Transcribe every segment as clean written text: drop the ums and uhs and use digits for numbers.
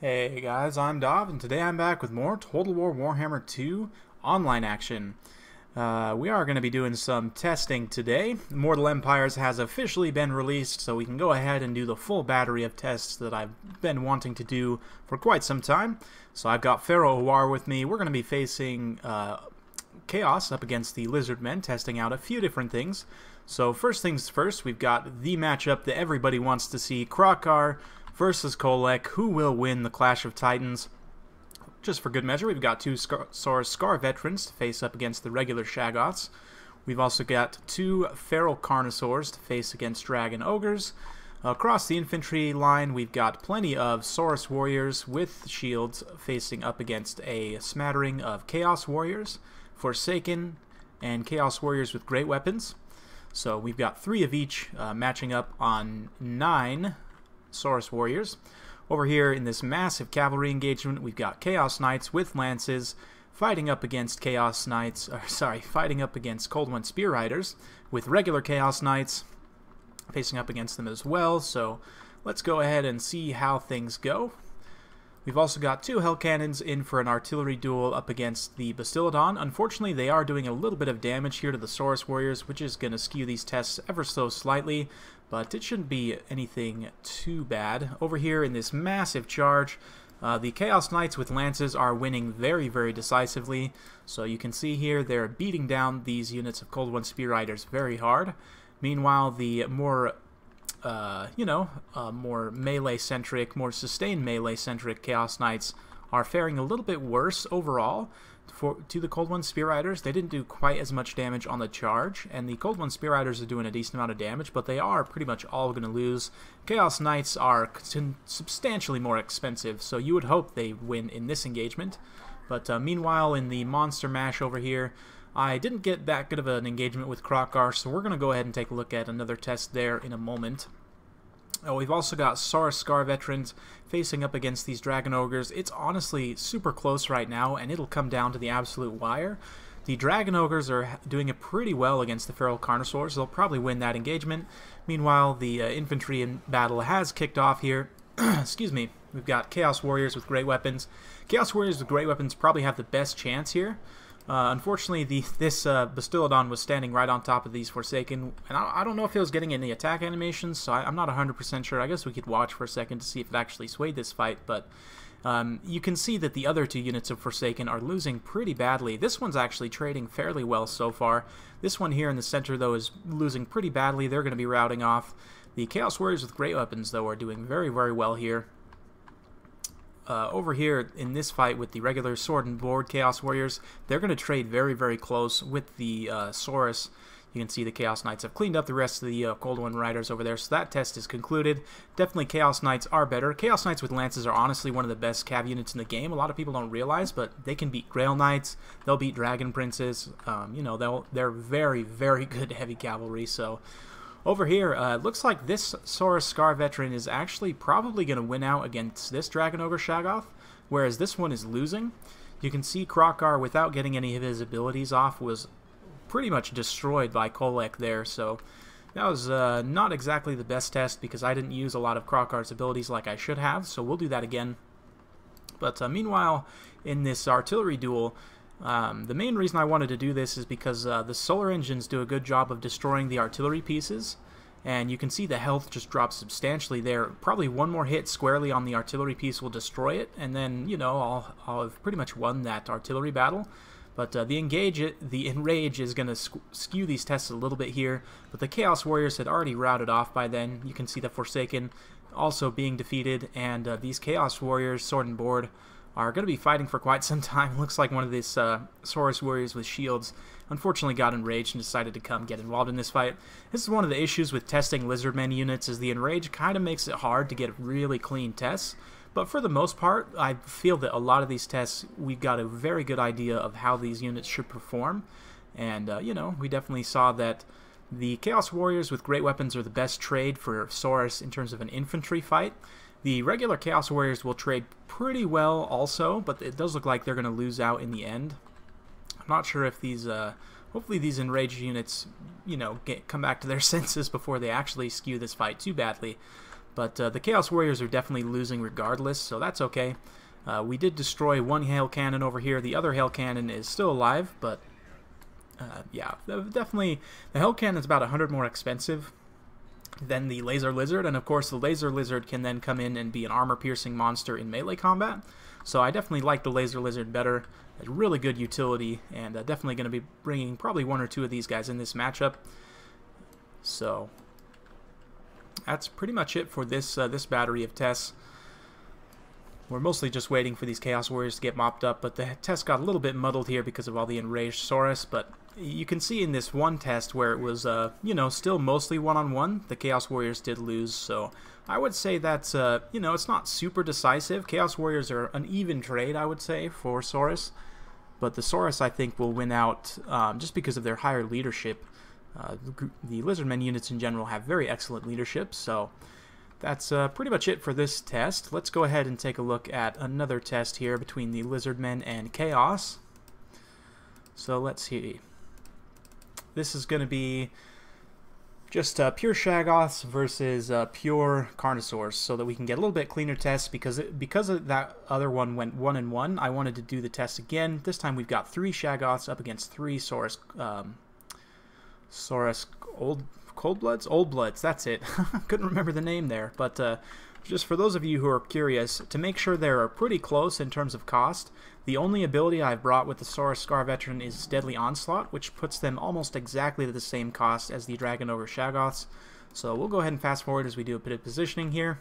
Hey guys, I'm Dov, and today I'm back with more Total War Warhammer 2 online action. We are going to be doing some testing today. Mortal Empires has officially been released, so we can go ahead and do the full battery of tests that I've been wanting to do for quite some time. So I've got Pharaoh War with me. We're going to be facing Chaos up against the Lizardmen, testing out a few different things. So first things first, we've got the matchup that everybody wants to see, Kroq-Gar versus Kholek. Who will win the Clash of Titans? Just for good measure, we've got two Saurus Scar veterans to face up against the regular Shaggoths. We've also got two Feral Carnosaurs to face against Dragon Ogres. Across the infantry line, we've got plenty of Saurus Warriors with shields facing up against a smattering of Chaos Warriors, Forsaken, and Chaos Warriors with great weapons. So we've got three of each matching up on 9 Saurus Warriors. Over here in this massive cavalry engagement, we've got Chaos Knights with lances fighting up against fighting up against Cold One Spear Riders with regular Chaos Knights facing up against them as well. So let's go ahead and see how things go. We've also got two Hell Cannons in for an artillery duel up against the Bastiladon. Unfortunately, they are doing a little bit of damage here to the Saurus Warriors, which is going to skew these tests ever so slightly, but it shouldn't be anything too bad. Over here in this massive charge, the Chaos Knights with lances are winning very, very decisively. So you can see here they're beating down these units of Cold One Spear Riders very hard. Meanwhile, the more more melee-centric, more sustained melee-centric Chaos Knights are faring a little bit worse overall to the Cold One Spear Riders. They didn't do quite as much damage on the charge, and the Cold One Spear Riders are doing a decent amount of damage, but they are pretty much all going to lose. Chaos Knights are substantially more expensive, so you would hope they win in this engagement. But meanwhile, in the Monster Mash over here, I didn't get that good of an engagement with Kroq-Gar, so we're going to go ahead and take a look at another test there in a moment. We've also got Saurus Scar veterans facing up against these Dragon Ogres. It's honestly super close right now, and it'll come down to the absolute wire. The Dragon Ogres are doing it pretty well against the Feral Carnosaurs. They'll probably win that engagement. Meanwhile, the infantry in battle has kicked off here. Excuse me. We've got Chaos Warriors with great weapons. Chaos Warriors with great weapons probably have the best chance here. Unfortunately, this Bastiladon was standing right on top of these Forsaken, and I don't know if it was getting any attack animations, so I'm not 100% sure. I guess we could watch for a second to see if it actually swayed this fight, but you can see that the other two units of Forsaken are losing pretty badly. This one's actually trading fairly well so far. This one here in the center, though, is losing pretty badly. They're going to be routing off. The Chaos Warriors with great weapons, though, are doing very, very well here. Over here in this fight with the regular Sword and Board Chaos Warriors, they're going to trade very, very close with the Saurus. You can see the Chaos Knights have cleaned up the rest of the Cold One Riders over there, so that test is concluded. Definitely Chaos Knights are better. Chaos Knights with lances are honestly one of the best cav units in the game. A lot of people don't realize, but they can beat Grail Knights, they'll beat Dragon Princes, they're very, very good heavy cavalry, so over here, it looks like this Saurus Scar veteran is actually probably going to win out against this Dragon Ogre Shaggoth, whereas this one is losing. You can see Kroq-Gar, without getting any of his abilities off, was pretty much destroyed by Kholek there, so that was not exactly the best test because I didn't use a lot of Kroq-Gar's abilities like I should have, so we'll do that again. But meanwhile, in this artillery duel, the main reason I wanted to do this is because the solar engines do a good job of destroying the artillery pieces, and you can see the health just drops substantially there. Probably one more hit squarely on the artillery piece will destroy it, and then, I'll have pretty much won that artillery battle. But the Enrage is going to skew these tests a little bit here, but the Chaos Warriors had already routed off by then. You can see the Forsaken also being defeated, and these Chaos Warriors, Sword and Board, are going to be fighting for quite some time. Looks like one of these Saurus Warriors with shields unfortunately got enraged and decided to come get involved in this fight. This is one of the issues with testing Lizardmen units, is the enrage kind of makes it hard to get really clean tests. But for the most part, I feel that a lot of these tests, we've got a very good idea of how these units should perform. And, we definitely saw that the Chaos Warriors with great weapons are the best trade for Saurus in terms of an infantry fight. The regular Chaos Warriors will trade pretty well also, but it does look like they're going to lose out in the end. I'm not sure if these, hopefully these enraged units, come back to their senses before they actually skew this fight too badly. But the Chaos Warriors are definitely losing regardless, so that's okay. We did destroy one Hail Cannon over here. The other Hail Cannon is still alive, but yeah, definitely the Hail Cannon is about 100 more expensive than the Laser Lizard, and of course the Laser Lizard can then come in and be an armor-piercing monster in melee combat. So I definitely like the Laser Lizard better. It's really good utility, and definitely going to be bringing probably one or two of these guys in this matchup. So that's pretty much it for this this battery of tests. We're mostly just waiting for these Chaos Warriors to get mopped up, but the test got a little bit muddled here because of all the enraged Saurus. But you can see in this one test where it was, you know, still mostly one-on-one, the Chaos Warriors did lose. So I would say that's, you know, it's not super decisive. Chaos Warriors are an even trade, I would say, for Saurus. But the Saurus, I think, will win out just because of their higher leadership. The Lizardmen units in general have very excellent leadership, so that's pretty much it for this test. Let's go ahead and take a look at another test here between the Lizardmen and Chaos. So let's see. This is going to be just pure Shaggoths versus pure Carnosaurs, so that we can get a little bit cleaner tests, because of that other one went 1-1. I wanted to do the test again. This time we've got 3 Shaggoths up against 3 Saurus Old Bloods, that's it. Couldn't remember the name there, but just for those of you who are curious, to make sure they're pretty close in terms of cost, the only ability I've brought with the Saurus Scar Veteran is Deadly Onslaught, which puts them almost exactly to the same cost as the Dragon Ogre Shaggoths. So we'll go ahead and fast forward as we do a bit of positioning here.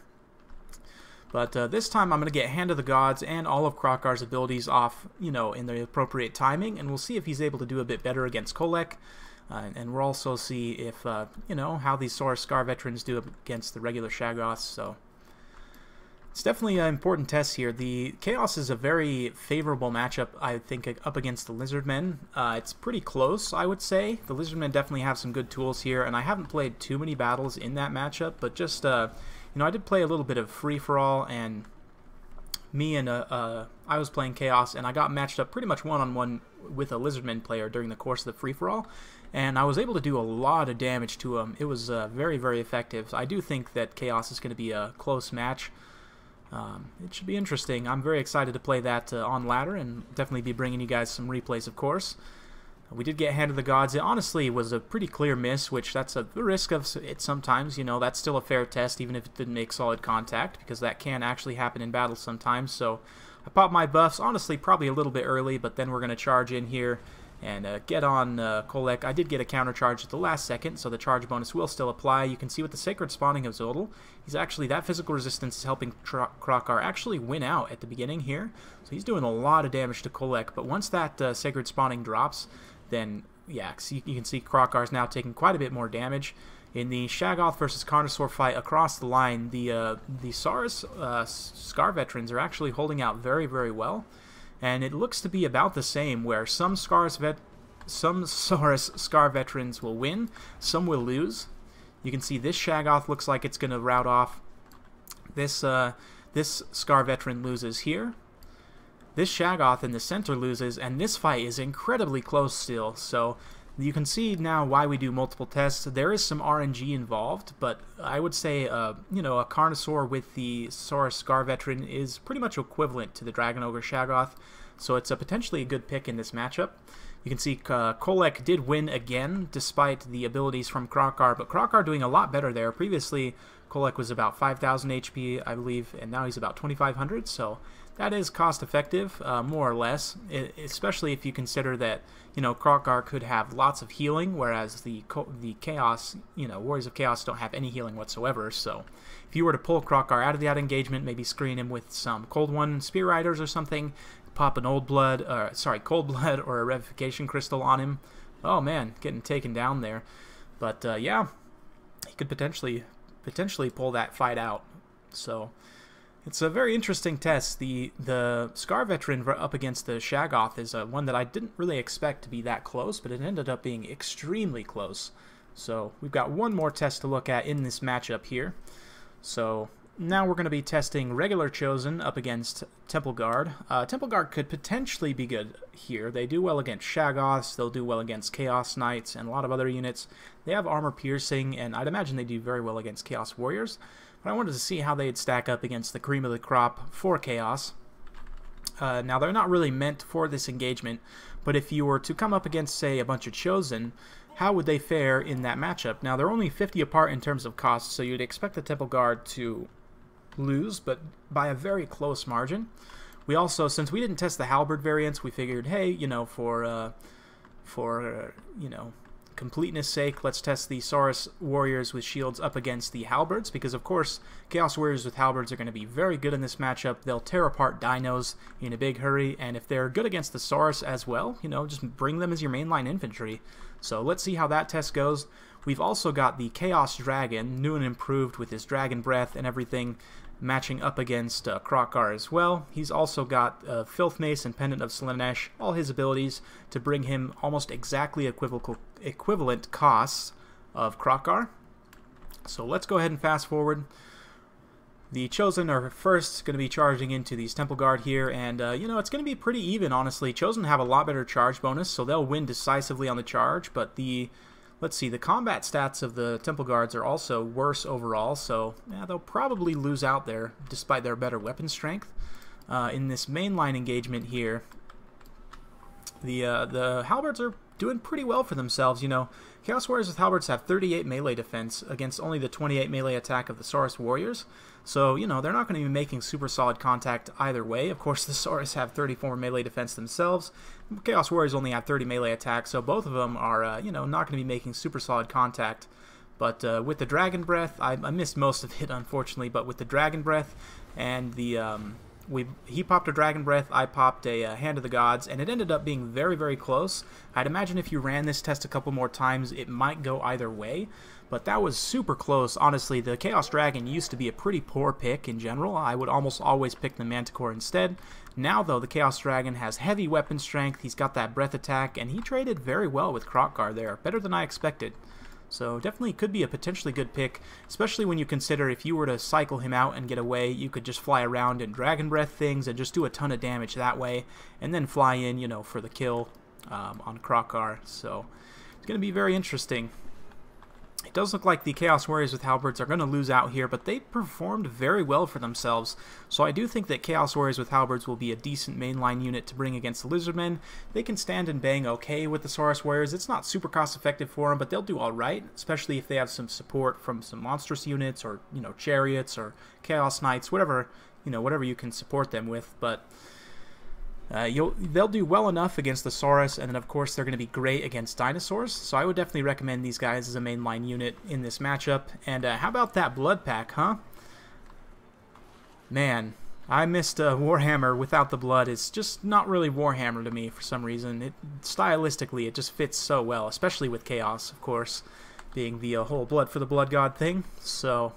But this time I'm going to get Hand of the Gods and all of Kroq-Gar's abilities off, you know, in the appropriate timing, and we'll see if he's able to do a bit better against Kholek. And we'll also see if, you know, how these Saurus Scar Veterans do against the regular Shaggoths. So it's definitely an important test here. The Chaos is a very favorable matchup, I think, up against the Lizardmen. It's pretty close, I would say. The Lizardmen definitely have some good tools here, and I haven't played too many battles in that matchup, but just, you know, I did play a little bit of free-for-all, and me and I was playing Chaos, and I got matched up pretty much one-on-one with a Lizardman player during the course of the free-for-all, and I was able to do a lot of damage to him. It was very, very effective. I do think that Chaos is going to be a close match. It should be interesting. I'm very excited to play that on ladder, and definitely be bringing you guys some replays, of course. We did get Hand of the Gods. It honestly was a pretty clear miss, which that's a risk of it sometimes. You know, that's still a fair test, even if it didn't make solid contact, because that can actually happen in battles sometimes. So I popped my buffs, honestly, probably a little bit early, but then we're going to charge in here and get on Kholek. I did get a counter charge at the last second, so the charge bonus will still apply. You can see with the Sacred Spawning of Zodal, he's actually, that physical resistance is helping Kroq-Gar actually win out at the beginning here. So he's doing a lot of damage to Kholek, but once that Sacred Spawning drops, then, yeah, you can see Kroq-Gar is now taking quite a bit more damage. In the Shaggoth versus Carnosaur fight across the line, the Saurus Scar Veterans are actually holding out very, very well. And it looks to be about the same, where some Saurus Scar Veterans will win, some will lose. You can see this Shaggoth looks like it's going to rout off. This Scar Veteran loses here. This Shaggoth in the center loses, and this fight is incredibly close still. So you can see now why we do multiple tests. There is some RNG involved, but I would say, you know, a Carnosaur with the Saurus Scar Veteran is pretty much equivalent to the Dragon Ogre Shaggoth, so it's potentially a good pick in this matchup. You can see Kholek did win again, despite the abilities from Kroq-Gar, but Kroq-Gar doing a lot better there. Previously, Kholek was about 5,000 HP, I believe, and now he's about 2,500, so that is cost-effective, more or less, especially if you consider that, you know, Kroq-Gar could have lots of healing, whereas the Chaos, you know, Warriors of Chaos don't have any healing whatsoever. So if you were to pull Kroq-Gar out of that engagement, maybe screen him with some Cold One Spear Riders or something, pop an Cold Blood or a Revivification Crystal on him. Oh man, getting taken down there. But yeah, he could potentially pull that fight out. So it's a very interesting test. The Scar Veteran up against the Shaggoth is one that I didn't really expect to be that close, but it ended up being extremely close. So we've got one more test to look at in this matchup here. So now we're going to be testing regular Chosen up against Temple Guard. Temple Guard could potentially be good here. They do well against Shaggoths, they'll do well against Chaos Knights, and a lot of other units. They have armor piercing, and I'd imagine they do very well against Chaos Warriors. But I wanted to see how they'd stack up against the cream of the crop for Chaos. Now, they're not really meant for this engagement, but if you were to come up against, say, a bunch of Chosen, how would they fare in that matchup? Now, they're only 50 apart in terms of cost, so you'd expect the Temple Guard to lose, but by a very close margin. We also, since we didn't test the Halberd variants, we figured, hey, you know, for completeness sake, let's test the Saurus Warriors with shields up against the Halberds, because of course Chaos Warriors with Halberds are going to be very good in this matchup. They'll tear apart dinos in a big hurry, and if they're good against the Saurus as well, you know, just bring them as your mainline infantry. So let's see how that test goes. We've also got the Chaos Dragon, new and improved with his Dragon Breath and everything, matching up against Kroq-Gar as well. He's also got Filth Mace and Pendant of Slaanesh, all his abilities to bring him almost exactly equivalent costs of Kroq-Gar. So let's go ahead and fast forward. The Chosen are first going to be charging into these Temple Guard here, and you know, it's going to be pretty even, honestly. Chosen have a lot better charge bonus, so they'll win decisively on the charge, but let's see, the combat stats of the Temple Guards are also worse overall, so yeah, they'll probably lose out there despite their better weapon strength. In this mainline engagement here, the Halberds are doing pretty well for themselves. You know, Chaos Warriors with Halberds have 38 melee defense against only the 28 melee attack of the Saurus Warriors. So, you know, they're not going to be making super solid contact either way. Of course, the Saurus have 34 melee defense themselves. Chaos Warriors only have 30 melee attack, so both of them are, you know, not going to be making super solid contact. But with the Dragon Breath, I missed most of it, unfortunately, but with the Dragon Breath and the... he popped a Dragon Breath, I popped a Hand of the Gods, and it ended up being very, very close. I'd imagine if you ran this test a couple more times, it might go either way, but that was super close. Honestly, the Chaos Dragon used to be a pretty poor pick in general. I would almost always pick the Manticore instead. Now, though, the Chaos Dragon has heavy weapon strength, he's got that breath attack, and he traded very well with Kroq-Gar there, better than I expected. So definitely could be a potentially good pick, especially when you consider if you were to cycle him out and get away, you could just fly around and Dragon Breath things and just do a ton of damage that way, and then fly in, you know, for the kill on Kroq-Gar. So it's going to be very interesting. It does look like the Chaos Warriors with Halberds are going to lose out here, but they performed very well for themselves. So I do think that Chaos Warriors with Halberds will be a decent mainline unit to bring against the Lizardmen. They can stand and bang okay with the Saurus Warriors. It's not super cost effective for them, but they'll do alright, especially if they have some support from some monstrous units or, you know, chariots or Chaos Knights, whatever, you know, whatever you can support them with. But they'll do well enough against the Saurus, and then of course they're going to be great against dinosaurs, so I would definitely recommend these guys as a mainline unit in this matchup. And how about that blood pack, huh? Man, I missed Warhammer without the blood. It's just not really Warhammer to me for some reason. Stylistically, it just fits so well, especially with Chaos, of course, being the whole blood for the blood god thing. So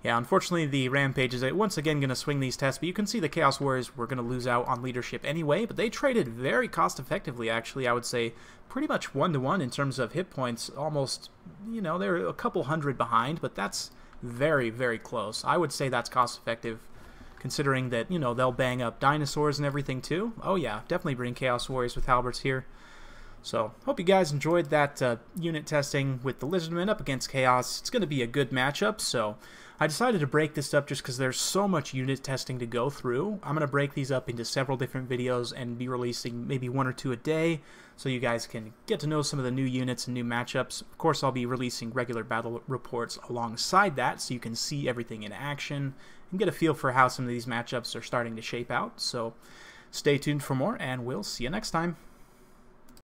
yeah, unfortunately, the Rampage is once again going to swing these tests, but you can see the Chaos Warriors were going to lose out on leadership anyway, but they traded very cost-effectively, actually. I would say pretty much 1-to-1 in terms of hit points. Almost, you know, they're a couple hundred behind, but that's very, very close. I would say that's cost-effective, considering that, you know, they'll bang up dinosaurs and everything, too. Oh, yeah, definitely bring Chaos Warriors with Halberds here. So, hope you guys enjoyed that unit testing with the Lizardmen up against Chaos. It's going to be a good matchup, so I decided to break this up just because there's so much unit testing to go through. I'm going to break these up into several different videos and be releasing maybe 1 or 2 a day so you guys can get to know some of the new units and new matchups. Of course, I'll be releasing regular battle reports alongside that so you can see everything in action and get a feel for how some of these matchups are starting to shape out. So, stay tuned for more, and we'll see you next time.